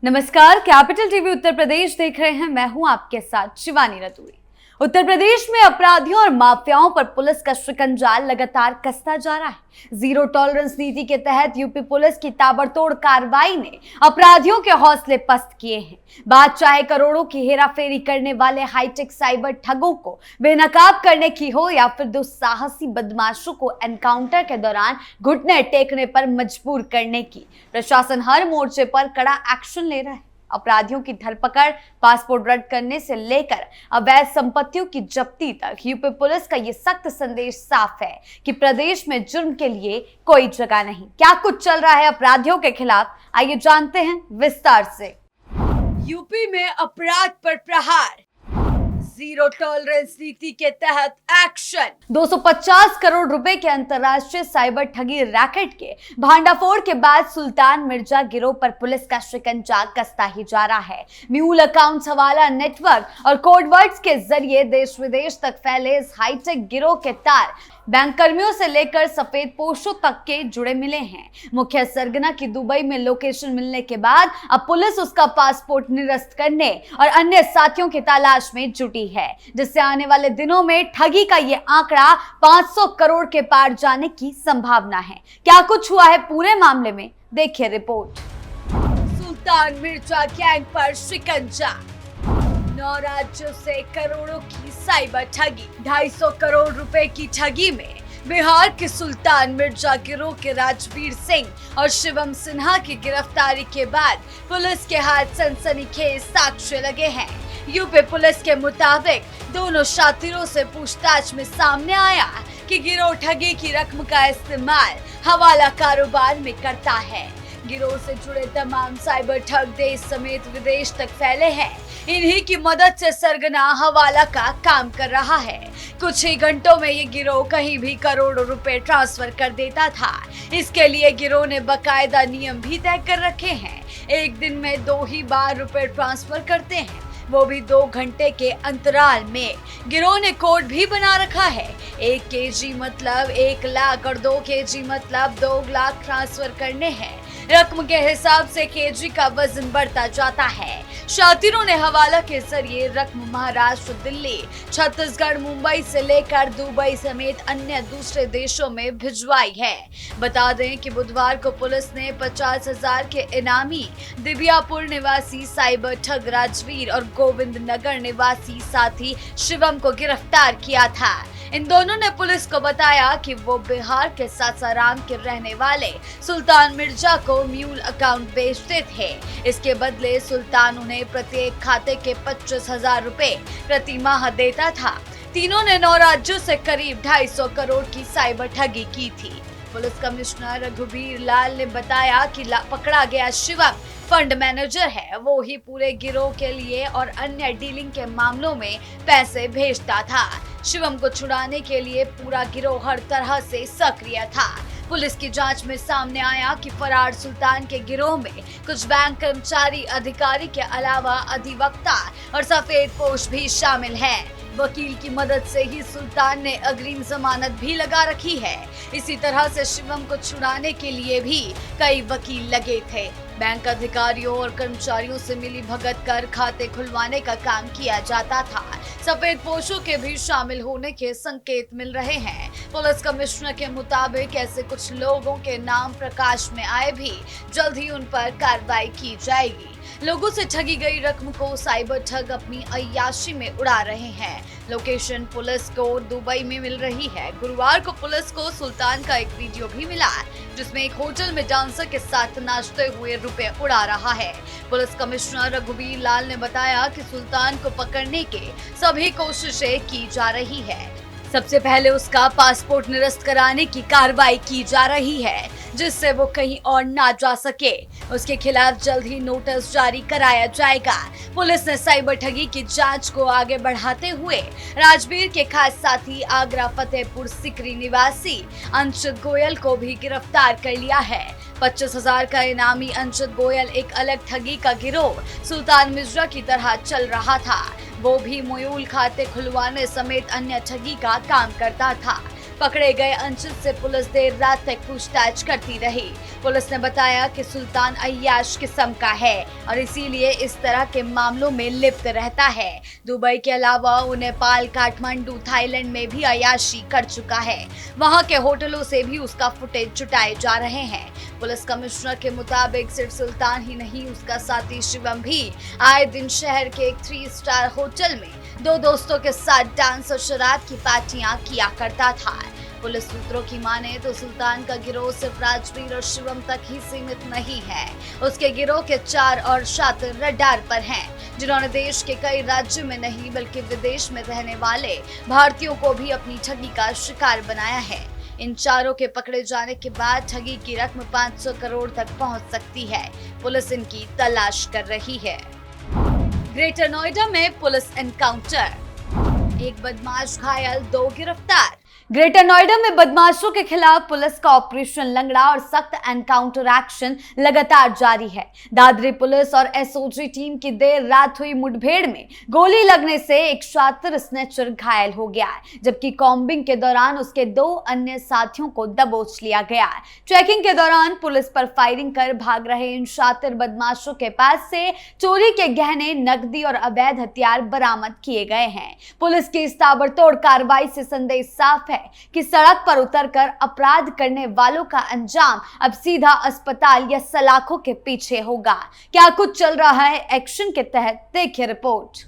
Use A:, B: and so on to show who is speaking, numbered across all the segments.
A: नमस्कार, capital TV Uttar Pradesh देख रहे हैं। मैं हूं आपके साथ शिवानी रतूरी। उत्तर प्रदेश में अपराधियों और माफियाओं पर पुलिस का शिकंजा लगातार कसता जा रहा है। जीरो टॉलरेंस नीति के तहत यूपी पुलिस की ताबड़तोड़ कार्रवाई ने अपराधियों के हौसले पस्त किए हैं। बात चाहे करोड़ों की हेराफेरी करने वाले हाईटेक साइबर ठगों को बेनकाब करने की हो या फिर दुस्साहसी बदमाशों को एनकाउंटर के दौरान घुटने टेकने पर मजबूर करने की, प्रशासन हर मोर्चे पर कड़ा एक्शन ले रहा है। अपराधियों की धरपकड़, पासपोर्ट रद्द करने से लेकर अवैध संपत्तियों की जब्ती तक यूपी पुलिस का ये सख्त संदेश साफ है कि प्रदेश में जुर्म के लिए कोई जगह नहीं। क्या कुछ चल रहा है अपराधियों के खिलाफ, आइए जानते हैं विस्तार से। यूपी में अपराध पर प्रहार, जीरो टॉलरेंस नीति के तहत एक्शन। 250 करोड़ रुपए के अंतर्राष्ट्रीय साइबर ठगी रैकेट के भांडाफोड़ के बाद सुल्तान मिर्जा गिरोह पर पुलिस का शिकंजा कसता ही जा रहा है। म्यूल अकाउंट्स, हवाला नेटवर्क और कोडवर्ड्स के जरिए देश विदेश तक फैले इस हाईटेक गिरोह के तार बैंक कर्मियों से लेकर सफेद पोशों तक के जुड़े मिले हैं। मुख्य सरगना की दुबई में लोकेशन मिलने के बाद अब पुलिस उसका पासपोर्ट निरस्त करने और अन्य साथियों की तलाश में जुटी है, जिससे आने वाले दिनों में ठगी का ये आंकड़ा 500 करोड़ के पार जाने की संभावना है। क्या कुछ हुआ है पूरे मामले में, देखिए रिपोर्ट। सुल्तान मिर्जा गैंग पर शिकंजा, 9 राज्यों से करोड़ों की साइबर ठगी। 250 करोड़ रुपए की ठगी में बिहार के सुल्तान मिर्जा गिरोह के राजवीर सिंह और शिवम सिन्हा की गिरफ्तारी के बाद पुलिस के हाथ सनसनीखेज साक्ष्य लगे हैं। यूपी पुलिस के मुताबिक दोनों शातिरों से पूछताछ में सामने आया कि गिरोह ठगी की रकम का इस्तेमाल हवाला कारोबार में करता है। गिरोह से जुड़े तमाम साइबर ठग देश समेत विदेश तक फैले हैं। इन्हीं की मदद से सरगना हवाला का काम कर रहा है। कुछ ही घंटों में ये गिरोह कहीं भी करोड़ों रुपए ट्रांसफर कर देता था। इसके लिए गिरोह ने बकायदा नियम भी तय कर रखे हैं। एक दिन में 2 ही बार रुपए ट्रांसफर करते हैं, वो भी 2 घंटे के अंतराल में। गिरोह ने कोड भी बना रखा है। 1 केजी मतलब 1 लाख और 2 केजी मतलब 2 लाख ट्रांसफर करने हैं। रकम के हिसाब से केजी का वजन बढ़ता जाता है। शातिरों ने हवाला के जरिए रकम महाराष्ट्र, दिल्ली, छत्तीसगढ़, मुंबई से लेकर दुबई समेत अन्य दूसरे देशों में भिजवाई है। बता दें कि बुधवार को पुलिस ने 50,000 के इनामी दिव्यापुर निवासी साइबर ठग राजवीर और गोविंद नगर निवासी साथी शिवम को गिरफ्तार किया था। इन दोनों ने पुलिस को बताया कि वो बिहार के सासाराम के रहने वाले सुल्तान मिर्जा को म्यूल अकाउंट बेचते थे। इसके बदले सुल्तान उन्हें प्रत्येक खाते के 25,000 रुपए प्रति माह देता था। तीनों ने 9 राज्यों से करीब 250 करोड़ की साइबर ठगी की थी। पुलिस कमिश्नर रघुवीर लाल ने बताया कि पकड़ा गया शिवम फंड मैनेजर है। वो ही पूरे गिरोह के लिए और अन्य डीलिंग के मामलों में पैसे भेजता था। शिवम को छुड़ाने के लिए पूरा गिरोह हर तरह से सक्रिय था। पुलिस की जांच में सामने आया कि फरार सुल्तान के गिरोह में कुछ बैंक कर्मचारी, अधिकारी के अलावा अधिवक्ता और सफेद पोश भी शामिल हैं। वकील की मदद से ही सुल्तान ने अग्रिम जमानत भी लगा रखी है। इसी तरह से शिवम को छुड़ाने के लिए भी कई वकील लगे थे। बैंक अधिकारियों और कर्मचारियों से मिली भगत कर खाते खुलवाने का काम किया जाता था। सफेद पोशों के भी शामिल होने के संकेत मिल रहे हैं। पुलिस कमिश्नर के मुताबिक ऐसे कुछ लोगों के नाम प्रकाश में आए भी जल्द ही उन पर कार्रवाई की जाएगी। लोगों से ठगी गई रकम को साइबर ठग अपनी अय्याशी में उड़ा रहे हैं। लोकेशन पुलिस को दुबई में मिल रही है। गुरुवार को पुलिस को सुल्तान का एक वीडियो भी मिला, जिसमें एक होटल में डांसर के साथ नाचते हुए रुपए उड़ा रहा है। पुलिस कमिश्नर रघुवीर लाल ने बताया कि सुल्तान को पकड़ने के सभी कोशिशें की जा रही है। सबसे पहले उसका पासपोर्ट निरस्त कराने की कार्रवाई की जा रही है, जिससे वो कहीं और ना जा सके। उसके खिलाफ जल्द ही नोटिस जारी कराया जाएगा। पुलिस ने साइबर ठगी की जांच को आगे बढ़ाते हुए राजवीर के खास साथी आगरा फतेहपुर सिकरी निवासी अंशुत गोयल को भी गिरफ्तार कर लिया है। 25,000 का इनामी अंशुत गोयल एक अलग ठगी का गिरोह सुल्तान मिर्जा की तरह चल रहा था। वो भी म्यूल खाते खुलवाने समेत अन्य ठगी का काम करता था। पकड़े गए अंचित से पुलिस देर रात तक पूछताछ करती रही। पुलिस ने बताया कि सुल्तान अय्याश किस्म का है और इसीलिए इस तरह के मामलों में लिप्त रहता है। दुबई के अलावा वो नेपाल, काठमांडू, थाईलैंड में भी अय्याशी कर चुका है। वहां के होटलों से भी उसका फुटेज जुटाए जा रहे हैं। पुलिस कमिश्नर के मुताबिक सिर्फ सुल्तान ही नहीं, उसका साथी शिवम भी आए दिन शहर के एक 3 स्टार होटल में 2 दोस्तों के साथ डांस और शराब की पार्टियां किया करता था। पुलिस सूत्रों की माने तो सुल्तान का गिरोह सिर्फ राजवीर और शिवम तक ही सीमित नहीं है। उसके गिरोह के 4 और शातिर रडार पर हैं, जिन्होंने देश के कई राज्यों में नहीं बल्कि विदेश में रहने वाले भारतीयों को भी अपनी ठगी का शिकार बनाया है। इन चारों के पकड़े जाने के बाद ठगी की रकम 500 करोड़ तक पहुंच सकती है। पुलिस इनकी तलाश कर रही है। ग्रेटर नोएडा में पुलिस एनकाउंटर, एक बदमाश घायल, 2 गिरफ्तार। ग्रेटर नोएडा में बदमाशों के खिलाफ पुलिस का ऑपरेशन लंगड़ा और सख्त एनकाउंटर एक्शन लगातार जारी है। दादरी पुलिस और एसओजी टीम की देर रात हुई मुठभेड़ में गोली लगने से एक शातिर स्नेचर घायल हो गया है, जबकि कॉम्बिंग के दौरान उसके 2 अन्य साथियों को दबोच लिया गया है। चेकिंग के दौरान पुलिस पर फायरिंग कर भाग रहे इन शातिर बदमाशों के पास से चोरी के गहने, नकदी और अवैध हथियार बरामद किए गए हैं। पुलिस की इस ताबड़तोड़ कार्रवाई से संदेश साफ है कि सड़क पर उतरकर अपराध करने वालों का अंजाम अब सीधा अस्पताल या सलाखों के पीछे होगा। क्या कुछ चल रहा है एक्शन के तहत, देखिए रिपोर्ट।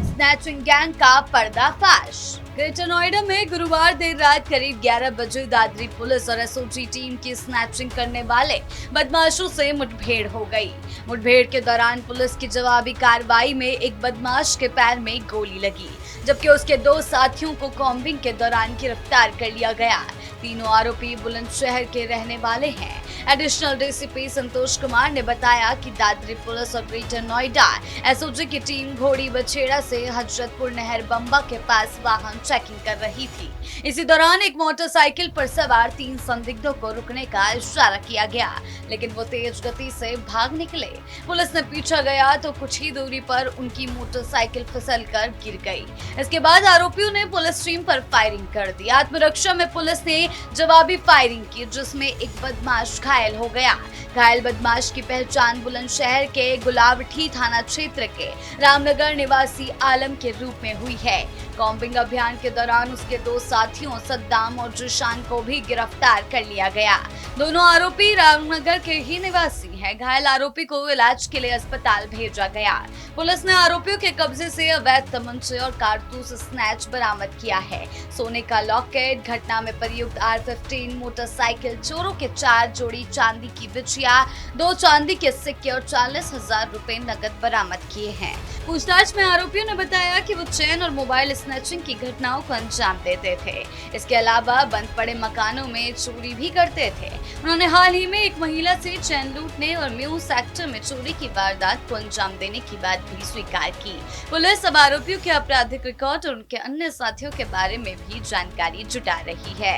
A: स्नैचिंग गैंग का पर्दाफाश। ग्रेटर नोएडा में गुरुवार देर रात करीब 11 बजे दादरी पुलिस और एसओजी टीम की स्नैचिंग करने वाले बदमाशों से मुठभेड़ हो गई। मुठभेड़ के दौरान पुलिस की जवाबी कार्रवाई में एक बदमाश के पैर में गोली लगी, जबकि उसके 2 साथियों को कॉम्बिंग के दौरान गिरफ्तार कर लिया गया। तीनों आरोपी बुलंदशहर के रहने वाले हैं। एडिशनल डीसीपी संतोष कुमार ने बताया कि दादरी पुलिस और ग्रेटर नोएडा एसओजी की टीम घोड़ी बछेड़ा से हजरतपुर नहर बम्बा के पास वाहन चेकिंग कर रही थी। इसी दौरान एक मोटरसाइकिल पर सवार 3 संदिग्धों को रुकने का इशारा किया गया, लेकिन वो तेज गति से भाग निकले। पुलिस ने पीछा गया तो कुछ ही दूरी पर उनकी मोटरसाइकिल फिसलकर गिर गई। इसके बाद आरोपियों ने पुलिस टीम पर फायरिंग कर दी। आत्मरक्षा में पुलिस ने जवाबी फायरिंग की, जिसमें एक बदमाश घायल हो गया। घायल बदमाश की पहचान बुलंदशहर के गुलावठी थाना क्षेत्र के रामनगर निवासी आलम के रूप में हुई है। कॉम्बिंग अभियान के दौरान उसके 2 साथियों सद्दाम और जिशान को भी गिरफ्तार कर लिया गया। दोनों आरोपी रामनगर के ही निवासी हैं। घायल आरोपी को इलाज के लिए अस्पताल भेजा गया। पुलिस ने आरोपियों के कब्जे से अवैध तमंचे और कारतूस स्नैच बरामद किया है। सोने का लॉकेट, घटना में प्रयुक्त R15 मोटरसाइकिल, चोरों के 4 जोड़ी चांदी की बिछिया, 2 चांदी के सिक्के और 40,000 रुपए नकद बरामद किए हैं। पूछताछ में आरोपियों ने बताया कि वो चेन और मोबाइल स्नैचिंग की घटनाओं को अंजाम देते थे। इसके अलावा बंद पड़े मकानों में चोरी भी करते थे। उन्होंने हाल ही में एक महिला से चैन लूटने और म्यू सेक्टर में चोरी की वारदात को अंजाम देने की बात भी स्वीकार की। पुलिस अब आरोपियों के आपराधिक रिकॉर्ड और उनके अन्य साथियों के बारे में भी जानकारी जुटा रही है।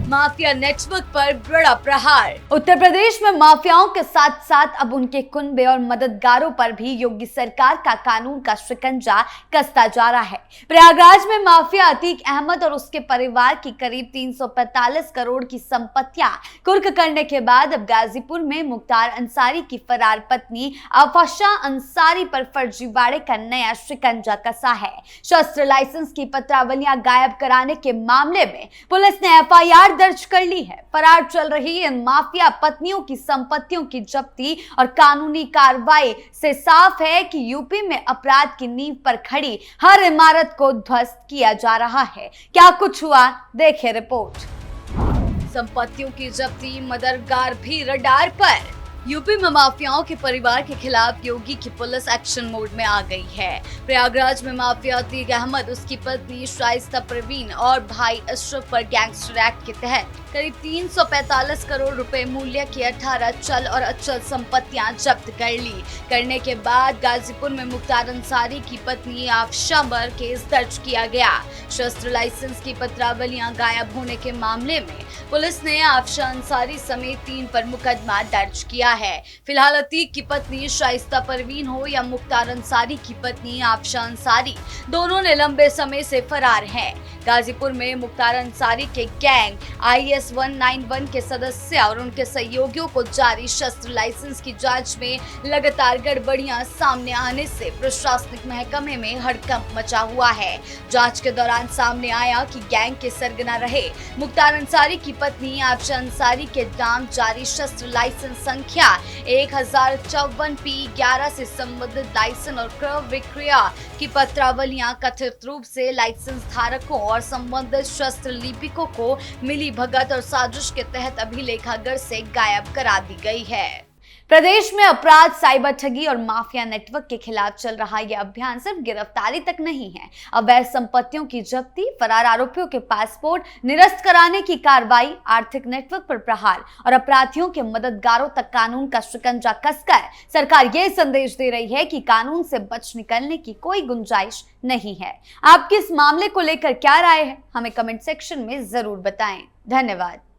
A: माफिया नेटवर्क पर बड़ा प्रहार। उत्तर प्रदेश में माफियाओं के साथ साथ अब उनके कुनबे और मददगारों पर भी योगी सरकार का कानून का शिकंजा कसता जा रहा है। प्रयागराज में माफिया अतीक अहमद और उसके परिवार की करीब 345 करोड़ की संपत्तियां कुर्क करने के बाद अब गाजीपुर में मुख्तार अंसारी की फरार पत्नी आफाशा अंसारी पर फर्जीवाड़े का नया शिकंजा कसा है। शस्त्र लाइसेंस की पत्रावलियां गायब कराने के मामले में पुलिस ने एफआईआर दर्ज कर ली है। फरार चल रही इन माफिया पत्नियों की संपत्तियों की जब्ती और कानूनी कार्रवाई से साफ है कि यूपी में अपराध की नींव पर खड़ी हर इमारत को ध्वस्त किया जा रहा है। क्या कुछ हुआ, देखिए रिपोर्ट। संपत्तियों की जब्ती, मददगार भी रडार पर। यूपी में माफियाओं के परिवार के खिलाफ योगी की पुलिस एक्शन मोड में आ गई है। प्रयागराज में माफिया अतीक अहमद, उसकी पत्नी शाइस्ता परवीन और भाई अशरफ पर गैंगस्टर एक्ट के तहत करीब 345 करोड़ रुपए मूल्य की 18 चल और अचल संपत्तियां जब्त करने के बाद गाजीपुर में मुख्तार अंसारी की पत्नी आफशा पर केस दर्ज किया गया। शस्त्र लाइसेंस की पत्रावलियां गायब होने के मामले में पुलिस ने आफशा अंसारी समेत 3 पर मुकदमा दर्ज किया है। फिलहाल अतीक की पत्नी शाइस्ता परवीन हो या मुख्तार अंसारी की पत्नी आफशा अंसारी, दोनों ने लंबे समय से फरार हैं। गाजीपुर में मुख्तार अंसारी के गैंग IS 191 के सदस्य और उनके सहयोगियों को जारी शस्त्र लाइसेंस की जांच में लगातार गड़बड़ियां सामने आने से प्रशासनिक महकमे में हड़कंप मचा हुआ है। जांच के दौरान सामने आया कि गैंग के सरगना रहे मुख्तार अंसारी की पत्नी आयशा अंसारी के नाम जारी शस्त्र लाइसेंस संख्या 1054P11 से संबंधित लाइसेंस और क्रय विक्रिया की पत्रावलियां कथित रूप से लाइसेंस धारकों और संबंधित शस्त्र लिपिकों को मिली भगत और साजिश के तहत अभिलेखागार से गायब करा दी गई है। प्रदेश में अपराध, साइबर ठगी और माफिया नेटवर्क के खिलाफ चल रहा यह अभियान सिर्फ गिरफ्तारी तक नहीं है। अवैध संपत्तियों की जब्ती, फरार आरोपियों के पासपोर्ट निरस्त कराने की कार्रवाई, आर्थिक नेटवर्क पर प्रहार और अपराधियों के मददगारों तक कानून का शिकंजा कसकर सरकार ये संदेश दे रही है कि कानून से बच निकलने की कोई गुंजाइश नहीं है। आपकी इस मामले को लेकर क्या राय है, हमें कमेंट सेक्शन में जरूर बताएं। धन्यवाद।